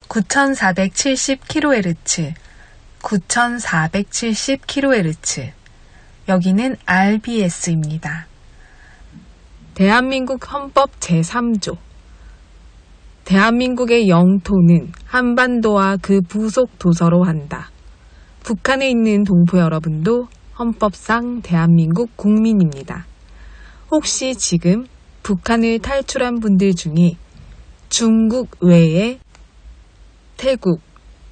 9470kHz, 9470kHz. 여기는 RBS입니다. 대한민국 헌법 제3조. 대한민국의 영토는 한반도와 그 부속 도서로 한다. 북한에 있는 동포 여러분도 헌법상 대한민국 국민입니다. 혹시 지금 북한을 탈출한 분들 중에 중국 외에 태국,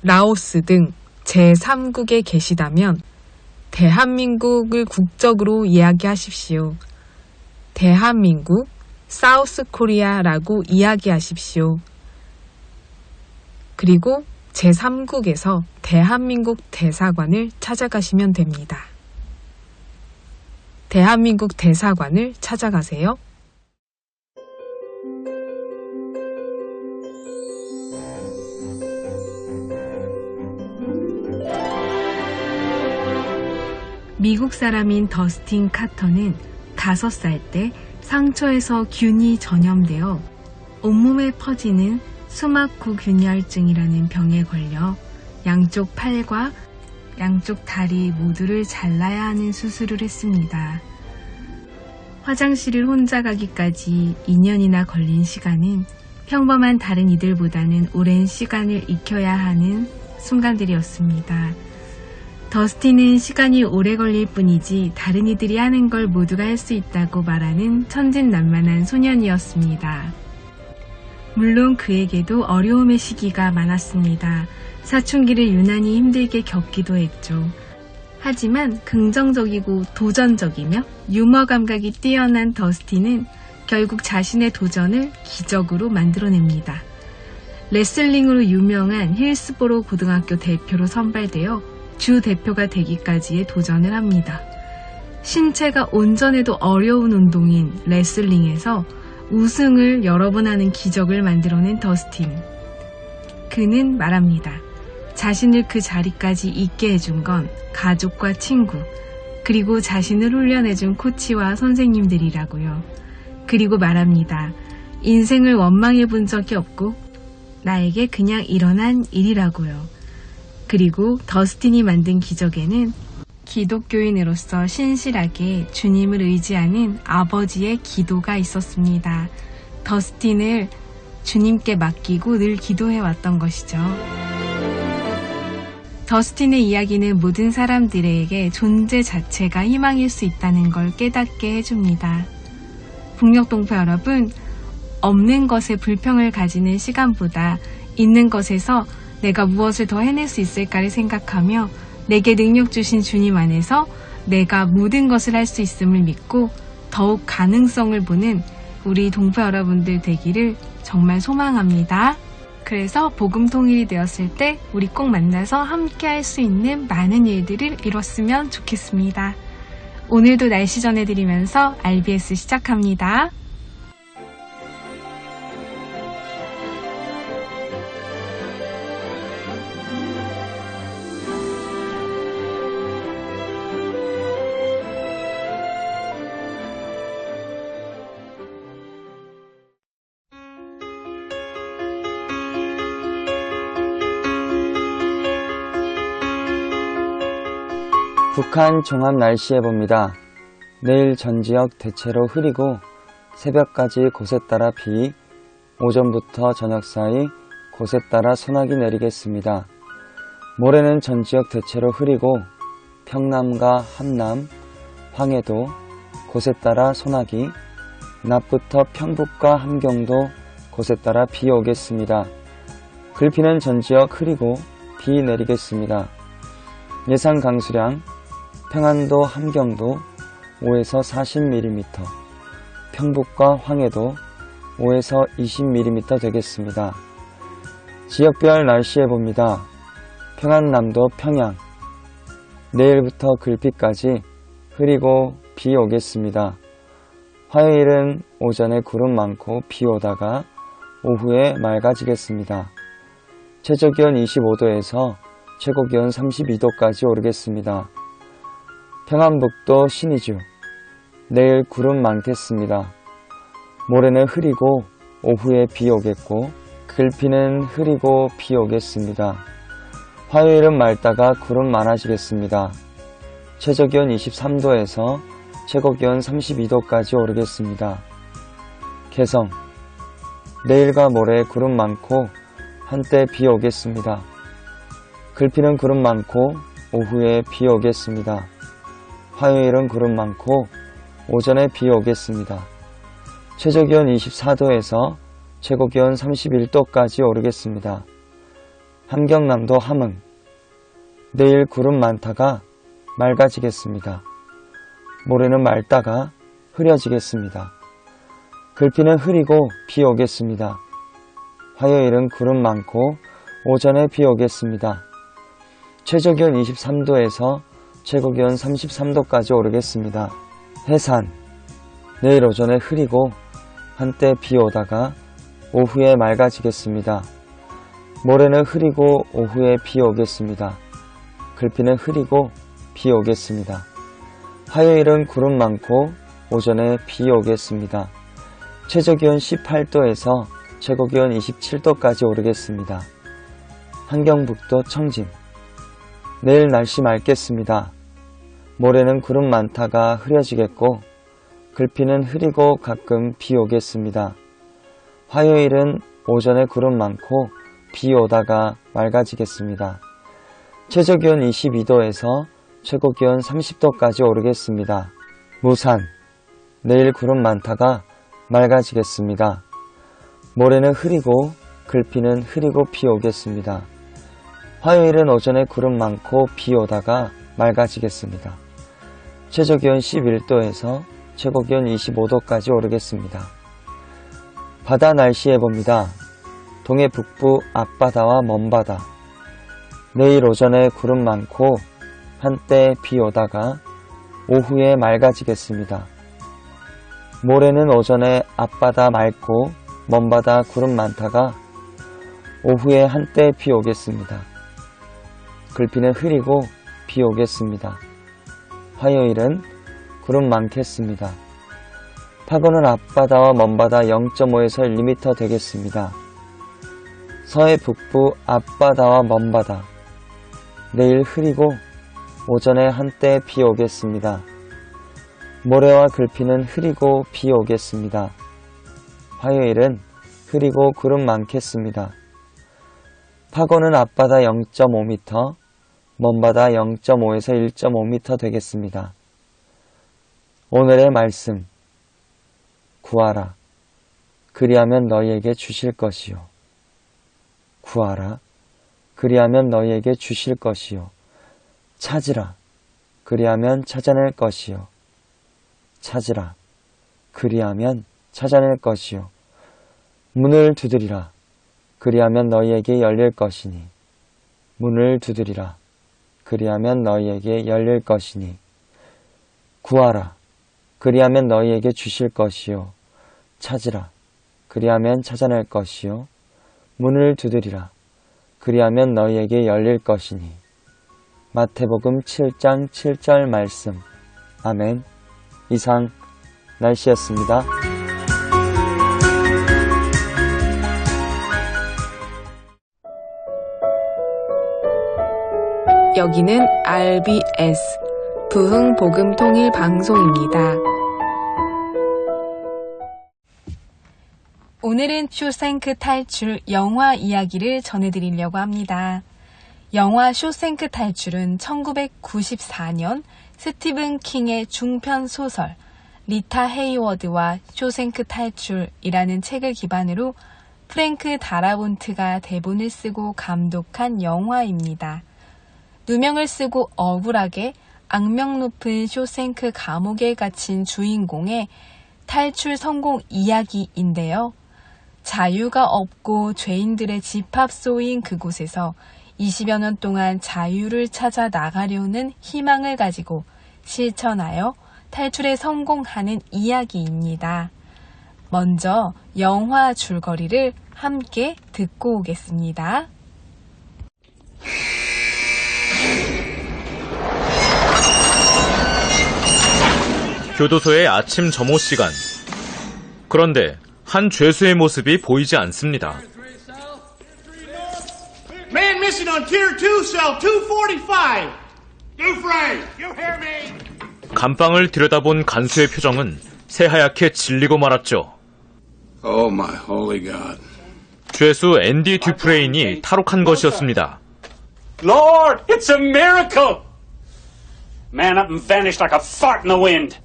라오스 등 제3국에 계시다면 대한민국을 국적으로 이야기하십시오. 대한민국, 사우스 코리아라고 이야기하십시오. 그리고 제3국에서 대한민국 대사관을 찾아가시면 됩니다. 대한민국 대사관을 찾아가세요. 미국 사람인 더스틴 카터는 5살 때 상처에서 균이 전염되어 온몸에 퍼지는 수막구 균열증이라는 병에 걸려 양쪽 팔과 양쪽 다리 모두를 잘라야 하는 수술을 했습니다. 화장실을 혼자 가기까지 2년이나 걸린 시간은 평범한 다른 이들보다는 오랜 시간을 익혀야 하는 순간들이었습니다. 더스틴은 시간이 오래 걸릴 뿐이지 다른 이들이 하는 걸 모두가 할 수 있다고 말하는 천진난만한 소년이었습니다. 물론 그에게도 어려움의 시기가 많았습니다. 사춘기를 유난히 힘들게 겪기도 했죠. 하지만 긍정적이고 도전적이며 유머 감각이 뛰어난 더스틴은 결국 자신의 도전을 기적으로 만들어냅니다. 레슬링으로 유명한 힐스보로 고등학교 대표로 선발되어 주 대표가 되기까지의 도전을 합니다. 신체가 온전해도 어려운 운동인 레슬링에서 우승을 여러 번 하는 기적을 만들어낸 더스틴. 그는 말합니다. 자신을 그 자리까지 있게 해준 건 가족과 친구, 그리고 자신을 훈련해준 코치와 선생님들이라고요. 그리고 말합니다. 인생을 원망해 본 적이 없고 나에게 그냥 일어난 일이라고요. 그리고 더스틴이 만든 기적에는 기독교인으로서 신실하게 주님을 의지하는 아버지의 기도가 있었습니다. 더스틴을 주님께 맡기고 늘 기도해왔던 것이죠. 더스틴의 이야기는 모든 사람들에게 존재 자체가 희망일 수 있다는 걸 깨닫게 해줍니다. 북녘동포 여러분, 없는 것에 불평을 가지는 시간보다 있는 것에서 내가 무엇을 더 해낼 수 있을까를 생각하며 내게 능력 주신 주님 안에서 내가 모든 것을 할 수 있음을 믿고 더욱 가능성을 보는 우리 동포 여러분들 되기를 정말 소망합니다. 그래서 복음 통일이 되었을 때 우리 꼭 만나서 함께 할 수 있는 많은 일들을 이뤘으면 좋겠습니다. 오늘도 날씨 전해드리면서 RBS 시작합니다. 북한 종합 날씨 예보입니다. 내일 전 지역 대체로 흐리고 새벽까지 곳에 따라 비, 오전부터 저녁 사이 곳에 따라 소나기 내리겠습니다. 모레는 전 지역 대체로 흐리고 평남과 함남, 황해도 곳에 따라 소나기, 낮부터 평북과 함경도 곳에 따라 비 오겠습니다. 글피는 전 지역 흐리고 비 내리겠습니다. 예상 강수량 평안도 함경도 5에서 40mm, 평북과 황해도 5에서 20mm 되겠습니다. 지역별 날씨 예보입니다. 평안남도 평양, 내일부터 글피까지 흐리고 비 오겠습니다. 화요일은 오전에 구름 많고 비 오다가 오후에 맑아지겠습니다. 최저기온 25도에서 최고기온 32도까지 오르겠습니다. 평안북도 신의주, 내일 구름 많겠습니다. 모레는 흐리고 오후에 비 오겠고 글피는 흐리고 비 오겠습니다. 화요일은 맑다가 구름 많아지겠습니다. 최저기온 23도에서 최고기온 32도까지 오르겠습니다. 개성, 내일과 모레 구름 많고 한때 비 오겠습니다. 글피는 구름 많고 오후에 비 오겠습니다. 화요일은 구름 많고 오전에 비 오겠습니다. 최저기온 24도에서 최고기온 31도까지 오르겠습니다. 함경남도 함흥, 내일 구름 많다가 맑아지겠습니다. 모레는 맑다가 흐려지겠습니다. 글피는 흐리고 비 오겠습니다. 화요일은 구름 많고 오전에 비 오겠습니다. 최저기온 23도에서 최고기온 33도까지 오르겠습니다. 해산, 내일 오전에 흐리고 한때 비 오다가 오후에 맑아지겠습니다. 모레는 흐리고 오후에 비 오겠습니다. 글피는 흐리고 비 오겠습니다. 화요일은 구름 많고 오전에 비 오겠습니다. 최저기온 18도에서 최고기온 27도까지 오르겠습니다. 한경북도 청진, 내일 날씨 맑겠습니다. 모레는 구름 많다가 흐려지겠고 글피는 흐리고 가끔 비 오겠습니다. 화요일은 오전에 구름 많고 비 오다가 맑아지겠습니다. 최저기온 22도에서 최고기온 30도까지 오르겠습니다. 무산, 내일 구름 많다가 맑아지겠습니다. 모레는 흐리고 글피는 흐리고 비 오겠습니다. 화요일은 오전에 구름 많고 비 오다가 맑아지겠습니다. 최저기온 11도에서 최고기온 25도까지 오르겠습니다. 바다 날씨 예보입니다. 동해 북부 앞바다와 먼바다, 내일 오전에 구름 많고 한때 비 오다가 오후에 맑아지겠습니다. 모레는 오전에 앞바다 맑고 먼바다 구름 많다가 오후에 한때 비 오겠습니다. 글피는 흐리고 비 오겠습니다. 화요일은 구름 많겠습니다. 파고는 앞바다와 먼바다 0.5에서 1m 되겠습니다. 서해 북부 앞바다와 먼바다, 내일 흐리고 오전에 한때 비 오겠습니다. 모레와 글피는 흐리고 비 오겠습니다. 화요일은 흐리고 구름 많겠습니다. 파고는 앞바다 0.5m, 먼바다 0.5에서 1.5m 되겠습니다. 오늘의 말씀, 구하라, 그리하면 너희에게 주실 것이요. 구하라, 그리하면 너희에게 주실 것이요. 찾으라, 그리하면 찾아낼 것이요. 찾으라, 그리하면 찾아낼 것이요. 문을 두드리라, 그리하면 너희에게 열릴 것이니. 문을 두드리라, 그리하면 너희에게 열릴 것이니. 구하라, 그리하면 너희에게 주실 것이요. 찾으라, 그리하면 찾아낼 것이요. 문을 두드리라, 그리하면 너희에게 열릴 것이니. 마태복음 7장 7절 말씀. 아멘. 이상 날씨였습니다. 여기는 RBS 부흥복음통일방송입니다. 오늘은 쇼생크 탈출 영화 이야기를 전해드리려고 합니다. 영화 쇼생크 탈출은 1994년 스티븐 킹의 중편 소설 리타 헤이워드와 쇼생크 탈출이라는 책을 기반으로 프랭크 다라본트가 대본을 쓰고 감독한 영화입니다. 누명을 쓰고 억울하게 악명 높은 쇼생크 감옥에 갇힌 주인공의 탈출 성공 이야기인데요. 자유가 없고 죄인들의 집합소인 그곳에서 20여 년 동안 자유를 찾아 나가려는 희망을 가지고 실천하여 탈출에 성공하는 이야기입니다. 먼저 영화 줄거리를 함께 듣고 오겠습니다. 교도소의 아침 점호 시간. 그런데 한 죄수의 모습이 보이지 않습니다. Man missing on tier 2, cell 245. Dufresne, you hear me? 감방을 들여다본 간수의 표정은 새하얗게 질리고 말았죠. Oh my holy God. 죄수 앤디 듀프레인이 탈옥한 것이었습니다. Lord, it's a miracle! Man up and vanished like a fart in the wind.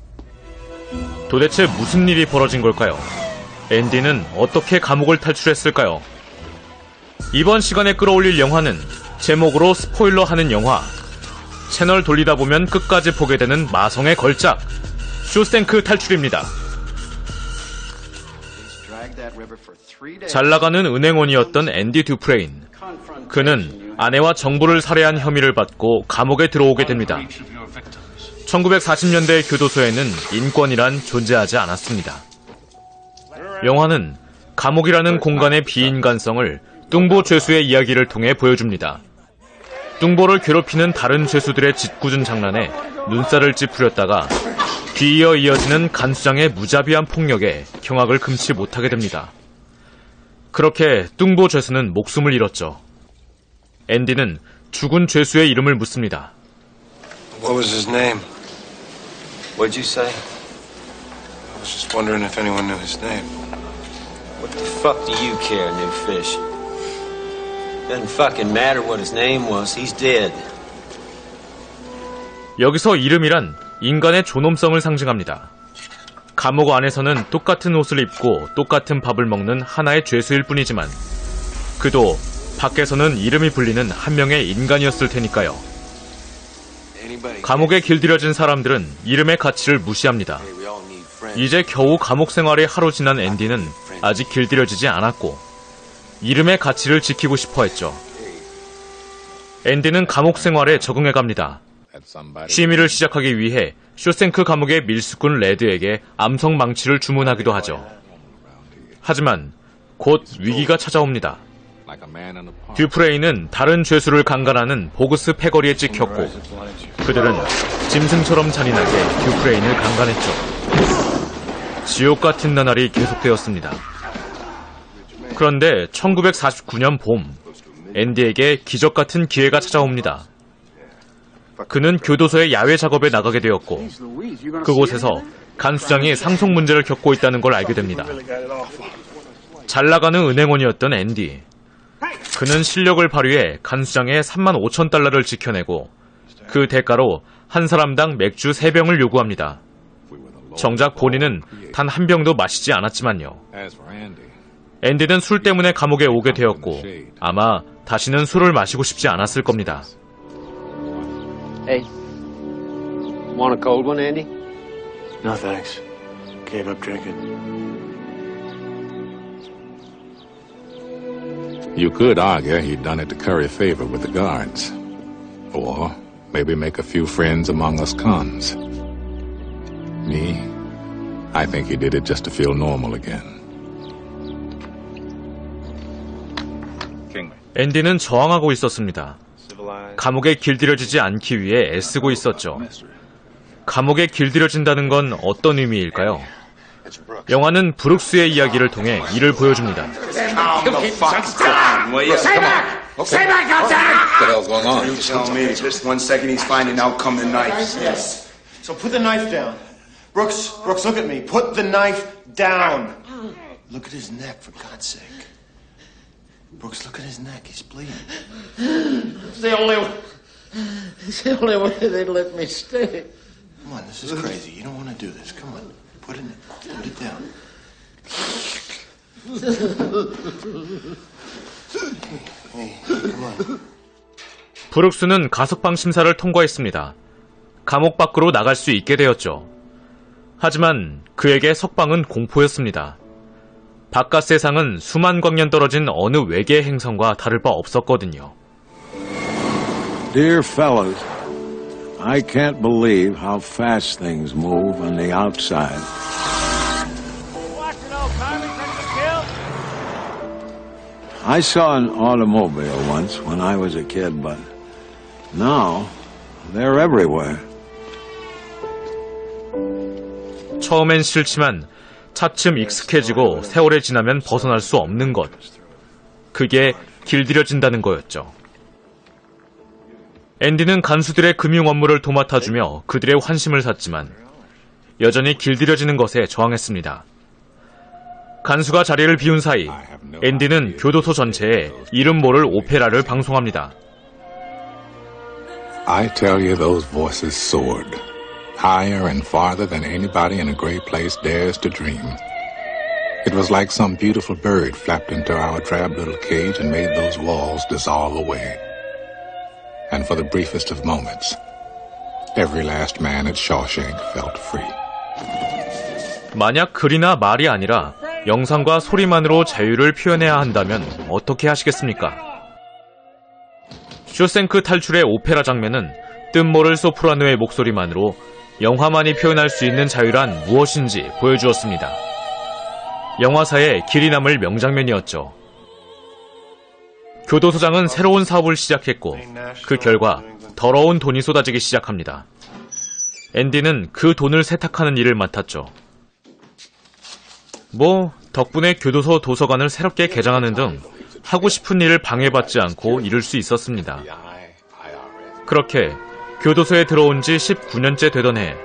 도대체 무슨 일이 벌어진 걸까요? 앤디는 어떻게 감옥을 탈출했을까요? 이번 시간에 끌어올릴 영화는 제목으로 스포일러하는 영화, 채널 돌리다 보면 끝까지 보게 되는 마성의 걸작, 쇼생크 탈출입니다. 잘 나가는 은행원이었던 앤디 듀프레인. 그는 아내와 정부를 살해한 혐의를 받고 감옥에 들어오게 됩니다. 1940년대 교도소에는 인권이란 존재하지 않았습니다. 영화는 감옥이라는 공간의 비인간성을 뚱보 죄수의 이야기를 통해 보여줍니다. 뚱보를 괴롭히는 다른 죄수들의 짓궂은 장난에 눈살을 찌푸렸다가 뒤이어 이어지는 간수장의 무자비한 폭력에 경악을 금치 못하게 됩니다. 그렇게 뚱보 죄수는 목숨을 잃었죠. 앤디는 죽은 죄수의 이름을 묻습니다. What was his name? What'd you say? I was just wondering if anyone knew his name. What the fuck do you care, new fish? Doesn't fucking matter what his name was. He's dead. 여기서 이름이란 인간의 존엄성을 상징합니다. 감옥 안에서는 똑같은 옷을 입고 똑같은 밥을 먹는 하나의 죄수일 뿐이지만 그도 밖에서는 이름이 불리는 한 명의 인간이었을 테니까요. 감옥에 길들여진 사람들은 이름의 가치를 무시합니다. 이제 겨우 감옥 생활에 하루 지난 앤디는 아직 길들여지지 않았고 이름의 가치를 지키고 싶어 했죠. 앤디는 감옥 생활에 적응해 갑니다. 취미를 시작하기 위해 쇼생크 감옥의 밀수꾼 레드에게 암성 망치를 주문하기도 하죠. 하지만 곧 위기가 찾아옵니다. 듀프레인은 다른 죄수를 강간하는 보그스 패거리에 찍혔고 그들은 짐승처럼 잔인하게 듀프레인을 강간했죠. 지옥 같은 나날이 계속되었습니다. 그런데 1949년 봄, 앤디에게 기적 같은 기회가 찾아옵니다. 그는 교도소의 야외 작업에 나가게 되었고 그곳에서 간수장이 상속 문제를 겪고 있다는 걸 알게 됩니다. 잘 나가는 은행원이었던 앤디. 그는 실력을 발휘해 간수장의 35,000달러를 지켜내고 그 대가로 한 사람당 맥주 3병을 요구합니다. 정작 본인은 단 한 병도 마시지 않았지만요. 앤디는 술 때문에 감옥에 오게 되었고 아마 다시는 술을 마시고 싶지 않았을 겁니다. Hey, want a cold one, Andy? No, thanks. Gave up drinking. You could argue he'd done it to curry favor with the guards. Or maybe make a few friends among us cons. Me, I think he did it just to feel normal again. 앤디는 저항하고 있었습니다. 감옥에 길들여지지 않기 위해 애쓰고 있었죠. 감옥에 길들여진다는 건 어떤 의미일까요? 영화는 브룩스의 이야기를 통해 이를 보여줍니다. Stay back! Stay back out there! What the hell's going on? You tell me. Just 1 second, he's finding out come the knife. Yes. So put the knife down. Brooks, look at me. Put the knife down. Look at his neck, for God's sake. Brooks, look at his neck. He's bleeding. It's the only way they let me stay. Come on, this is crazy. You don't want to do this. Come on. Put it down. Hey, come on. 브룩스는 가석방 심사를 통과했습니다. 감옥 밖으로 나갈 수 있게 되었죠. 하지만 그에게 석방은 공포였습니다. 바깥 세상은 수만 광년 떨어진 어느 외계 행성과 다를 바 없었거든요. Dear fellows, I can't believe how fast things move on the outside. I saw an automobile once when I was a kid, but now they're everywhere. 처음엔 싫지만 차츰 익숙해지고 세월이 지나면 벗어날 수 없는 것. 그게 길들여진다는 거였죠. 앤디는 간수들의 금융 업무를 도맡아주며 그들의 환심을 샀지만 여전히 길들여지는 것에 저항했습니다. 간수가 자리를 비운 사이 앤디는 교도소 전체에 이름 모를 오페라를 방송합니다. I tell you, those voices soared, higher and farther than anybody in a great place dares to dream. It was like some beautiful bird flapped into our drab little cage and made those walls dissolve away. And for the briefest of moments, every last man at Shawshank felt free. 만약 글이나 말이 아니라 영상과 소리만으로 자유를 표현해야 한다면 어떻게 하시겠습니까? 쇼생크 탈출의 오페라 장면은 뜻모를 소프라노의 목소리만으로 영화만이 표현할 수 있는 자유란 무엇인지 보여주었습니다. 영화사에 길이 남을 명장면이었죠. 교도소장은 새로운 사업을 시작했고 그 결과 더러운 돈이 쏟아지기 시작합니다. 앤디는 그 돈을 세탁하는 일을 맡았죠. 덕분에 교도소 도서관을 새롭게 개장하는 등 하고 싶은 일을 방해받지 않고 이룰 수 있었습니다. 그렇게 교도소에 들어온 지 19년째 되던 해,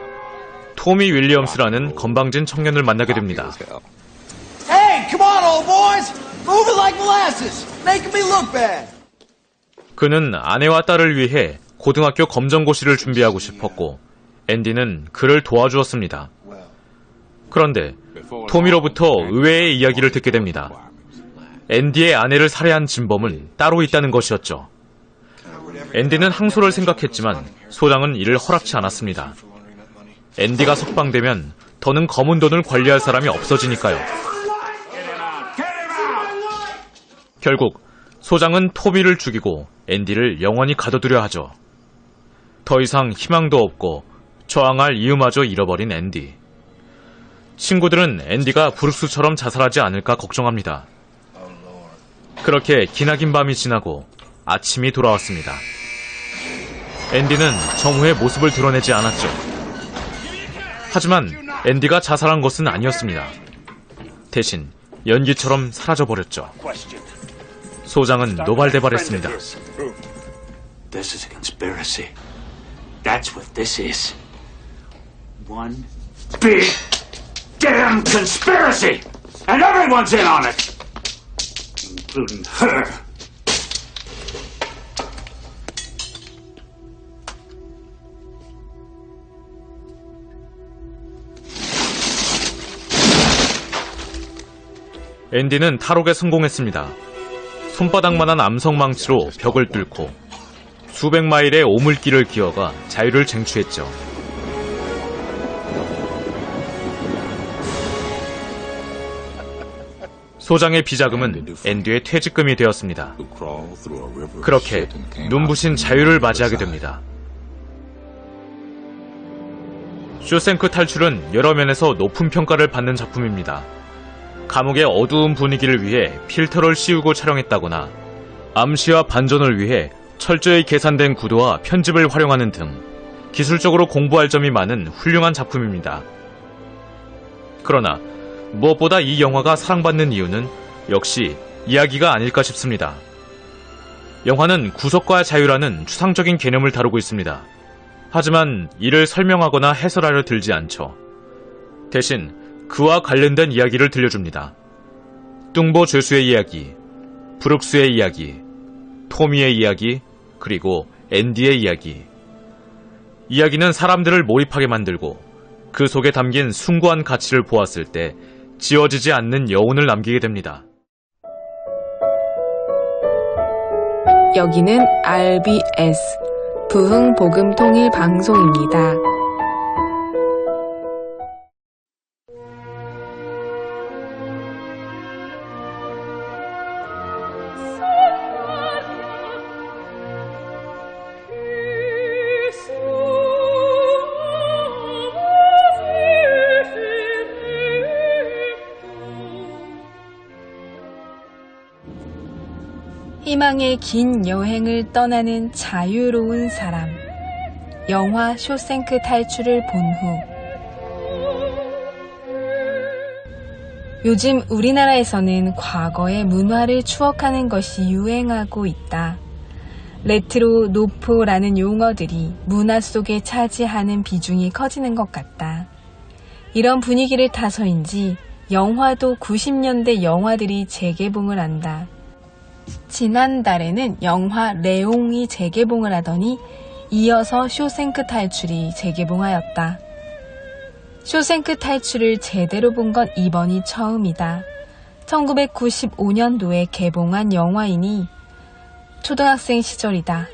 토미 윌리엄스라는 건방진 청년을 만나게 됩니다. Hey, come on, old boys! Move it like molasses! Making me look bad! 그는 아내와 딸을 위해 고등학교 검정고시를 준비하고 싶었고 앤디는 그를 도와주었습니다. 그런데 토미로부터 의외의 이야기를 듣게 됩니다. 앤디의 아내를 살해한 진범은 따로 있다는 것이었죠. 앤디는 항소를 생각했지만 소장은 이를 허락치 않았습니다. 앤디가 석방되면 더는 검은 돈을 관리할 사람이 없어지니까요. 결국 소장은 토미를 죽이고 앤디를 영원히 가둬두려 하죠. 더 이상 희망도 없고 저항할 이유마저 잃어버린 앤디. 친구들은 앤디가 브룩스처럼 자살하지 않을까 걱정합니다. 그렇게 기나긴 밤이 지나고 아침이 돌아왔습니다. 앤디는 정후의 모습을 드러내지 않았죠. 하지만 앤디가 자살한 것은 아니었습니다. 대신 연기처럼 사라져버렸죠. 소장은 노발대발했습니다. This is a conspiracy. That's what this is. One big damn conspiracy! And everyone's in on it! Including her. 앤디는 탈옥에 성공했습니다. 손바닥만한 암석망치로 벽을 뚫고 수백 마일의 오물길을 기어가 자유를 쟁취했죠. 소장의 비자금은 앤디의 퇴직금이 되었습니다. 그렇게 눈부신 자유를 맞이하게 됩니다. 쇼생크 탈출은 여러 면에서 높은 평가를 받는 작품입니다. 감옥의 어두운 분위기를 위해 필터를 씌우고 촬영했다거나 암시와 반전을 위해 철저히 계산된 구도와 편집을 활용하는 등 기술적으로 공부할 점이 많은 훌륭한 작품입니다. 그러나 무엇보다 이 영화가 사랑받는 이유는 역시 이야기가 아닐까 싶습니다. 영화는 구속과 자유라는 추상적인 개념을 다루고 있습니다. 하지만 이를 설명하거나 해설하려 들지 않죠. 대신 그와 관련된 이야기를 들려줍니다. 뚱보 죄수의 이야기, 브룩스의 이야기, 토미의 이야기, 그리고 앤디의 이야기. 이야기는 사람들을 몰입하게 만들고 그 속에 담긴 숭고한 가치를 보았을 때 지워지지 않는 여운을 남기게 됩니다. 여기는 RBS 부흥복음통일방송입니다. 희망의 긴 여행을 떠나는 자유로운 사람. 영화 쇼생크 탈출을 본 후 요즘 우리나라에서는 과거의 문화를 추억하는 것이 유행하고 있다. 레트로, 노포라는 용어들이 문화 속에 차지하는 비중이 커지는 것 같다. 이런 분위기를 타서인지 영화도 90년대 영화들이 재개봉을 한다. 지난달에는 영화 레옹이 재개봉을 하더니 이어서 쇼생크 탈출이 재개봉하였다. 쇼생크 탈출을 제대로 본 건 이번이 처음이다. 1995년도에 개봉한 영화이니 초등학생 시절이다.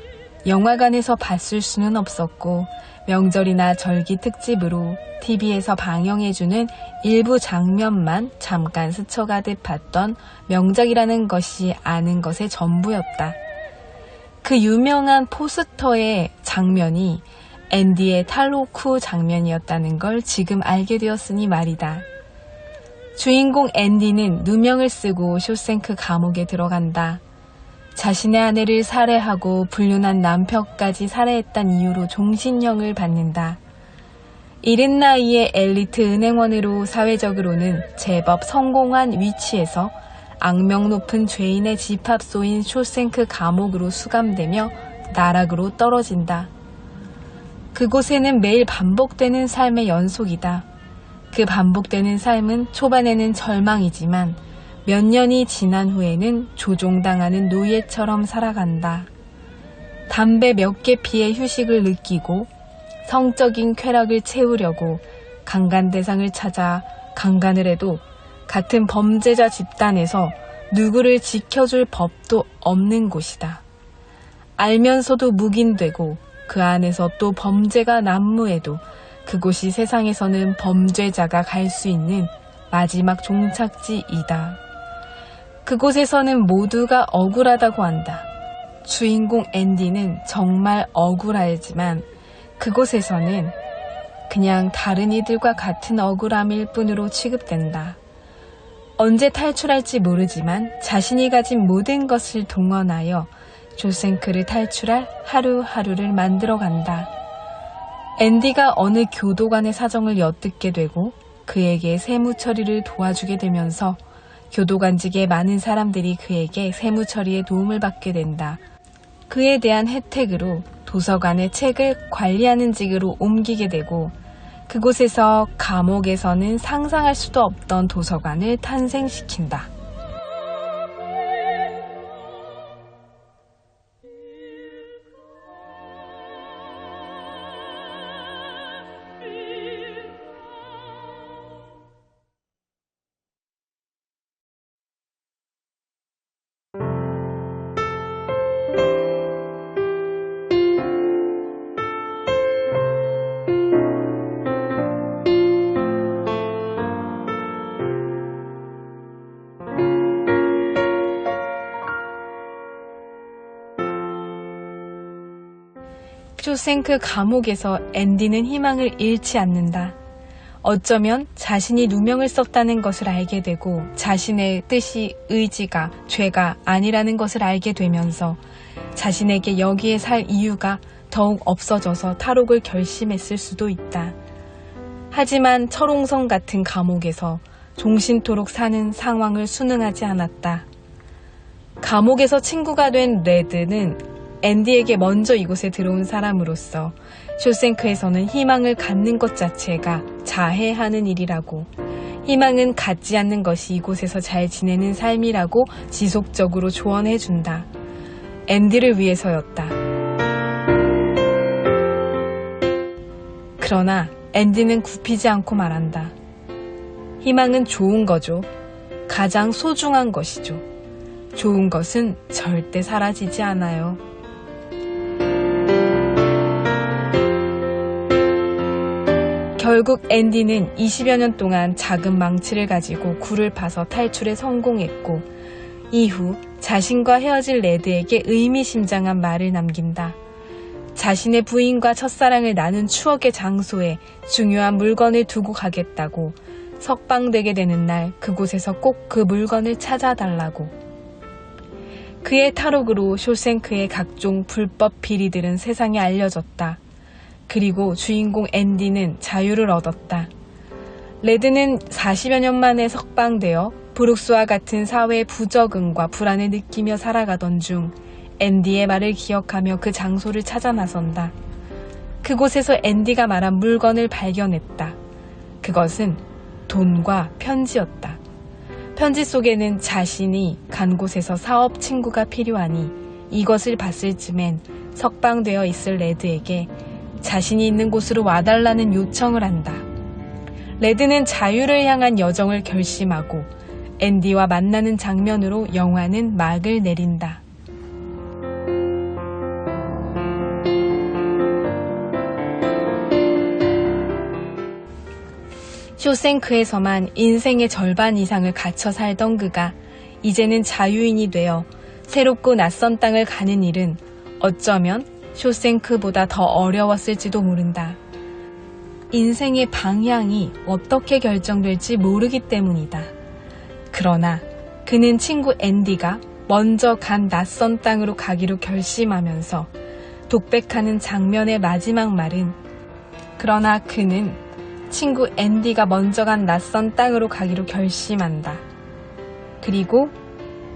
영화관에서 봤을 수는 없었고 명절이나 절기 특집으로 TV에서 방영해주는 일부 장면만 잠깐 스쳐가듯 봤던 명작이라는 것이 아는 것의 전부였다. 그 유명한 포스터의 장면이 앤디의 탈로쿠 장면이었다는 걸 지금 알게 되었으니 말이다. 주인공 앤디는 누명을 쓰고 쇼생크 감옥에 들어간다. 자신의 아내를 살해하고 불륜한 남편까지 살해했단 이유로 종신형을 받는다. 이른 나이에 엘리트 은행원으로 사회적으로는 제법 성공한 위치에서 악명 높은 죄인의 집합소인 쇼생크 감옥으로 수감되며 나락으로 떨어진다. 그곳에는 매일 반복되는 삶의 연속이다. 그 반복되는 삶은 초반에는 절망이지만 몇 년이 지난 후에는 조종당하는 노예처럼 살아간다. 담배 몇 개 피해 휴식을 느끼고 성적인 쾌락을 채우려고 강간 대상을 찾아 강간을 해도 같은 범죄자 집단에서 누구를 지켜줄 법도 없는 곳이다. 알면서도 묵인되고 그 안에서 또 범죄가 난무해도 그곳이 세상에서는 범죄자가 갈 수 있는 마지막 종착지이다. 그곳에서는 모두가 억울하다고 한다. 주인공 앤디는 정말 억울하지만 그곳에서는 그냥 다른 이들과 같은 억울함일 뿐으로 취급된다. 언제 탈출할지 모르지만 자신이 가진 모든 것을 동원하여 쇼생크를 탈출할 하루하루를 만들어간다. 앤디가 어느 교도관의 사정을 엿듣게 되고 그에게 세무 처리를 도와주게 되면서 교도관직의 많은 사람들이 그에게 세무 처리에 도움을 받게 된다. 그에 대한 혜택으로 도서관의 책을 관리하는 직으로 옮기게 되고 그곳에서 감옥에서는 상상할 수도 없던 도서관을 탄생시킨다. 쇼생크 감옥에서 앤디는 희망을 잃지 않는다. 어쩌면 자신이 누명을 썼다는 것을 알게 되고 자신의 뜻이 의지가 죄가 아니라는 것을 알게 되면서 자신에게 여기에 살 이유가 더욱 없어져서 탈옥을 결심했을 수도 있다. 하지만 철옹성 같은 감옥에서 종신토록 사는 상황을 순응하지 않았다. 감옥에서 친구가 된 레드는 앤디에게 먼저 이곳에 들어온 사람으로서 쇼생크에서는 희망을 갖는 것 자체가 자해하는 일이라고, 희망은 갖지 않는 것이 이곳에서 잘 지내는 삶이라고 지속적으로 조언해준다. 앤디를 위해서였다. 그러나 앤디는 굽히지 않고 말한다. 희망은 좋은 거죠. 가장 소중한 것이죠. 좋은 것은 절대 사라지지 않아요. 결국 앤디는 20여 년 동안 작은 망치를 가지고 굴을 파서 탈출에 성공했고 이후 자신과 헤어질 레드에게 의미심장한 말을 남긴다. 자신의 부인과 첫사랑을 나눈 추억의 장소에 중요한 물건을 두고 가겠다고, 석방되게 되는 날 그곳에서 꼭 그 물건을 찾아달라고. 그의 탈옥으로 쇼생크의 각종 불법 비리들은 세상에 알려졌다. 그리고 주인공 앤디는 자유를 얻었다. 레드는 40여 년 만에 석방되어 브룩스와 같은 사회의 부적응과 불안을 느끼며 살아가던 중 앤디의 말을 기억하며 그 장소를 찾아 나선다. 그곳에서 앤디가 말한 물건을 발견했다. 그것은 돈과 편지였다. 편지 속에는 자신이 간 곳에서 사업 친구가 필요하니 이것을 봤을 즈엔 석방되어 있을 레드에게 자신이 있는 곳으로 와달라는 요청을 한다. 레드는 자유를 향한 여정을 결심하고 앤디와 만나는 장면으로 영화는 막을 내린다. 쇼생크에서만 인생의 절반 이상을 갇혀 살던 그가 이제는 자유인이 되어 새롭고 낯선 땅을 가는 일은 어쩌면 쇼생크보다 더 어려웠을지도 모른다. 인생의 방향이 어떻게 결정될지 모르기 때문이다. 그러나 그는 친구 앤디가 먼저 간 낯선 땅으로 가기로 결심하면서 독백하는 장면의 마지막 말은 그러나 그는 친구 앤디가 먼저 간 낯선 땅으로 가기로 결심한다. 그리고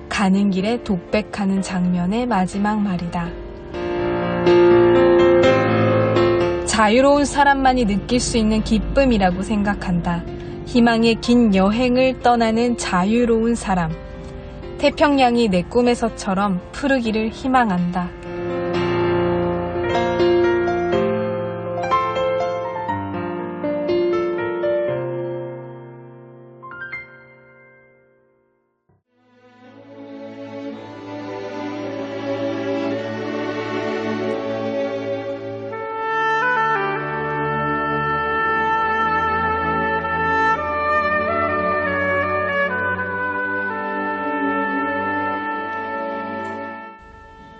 가는 길에 독백하는 장면의 마지막 말이다. 자유로운 사람만이 느낄 수 있는 기쁨이라고 생각한다. 희망의 긴 여행을 떠나는 자유로운 사람. 태평양이 내 꿈에서처럼 푸르기를 희망한다.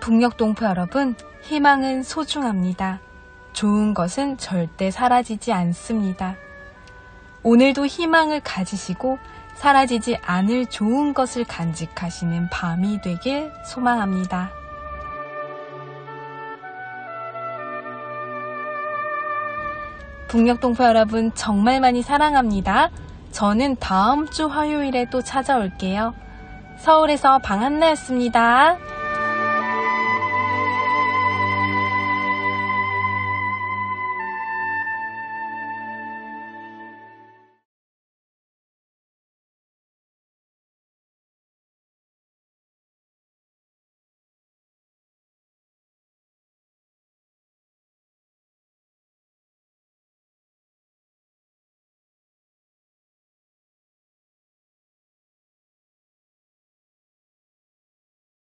북녘동포 여러분, 희망은 소중합니다. 좋은 것은 절대 사라지지 않습니다. 오늘도 희망을 가지시고 사라지지 않을 좋은 것을 간직하시는 밤이 되길 소망합니다. 북녘동포 여러분, 정말 많이 사랑합니다. 저는 다음 주 화요일에 또 찾아올게요. 서울에서 방한나였습니다.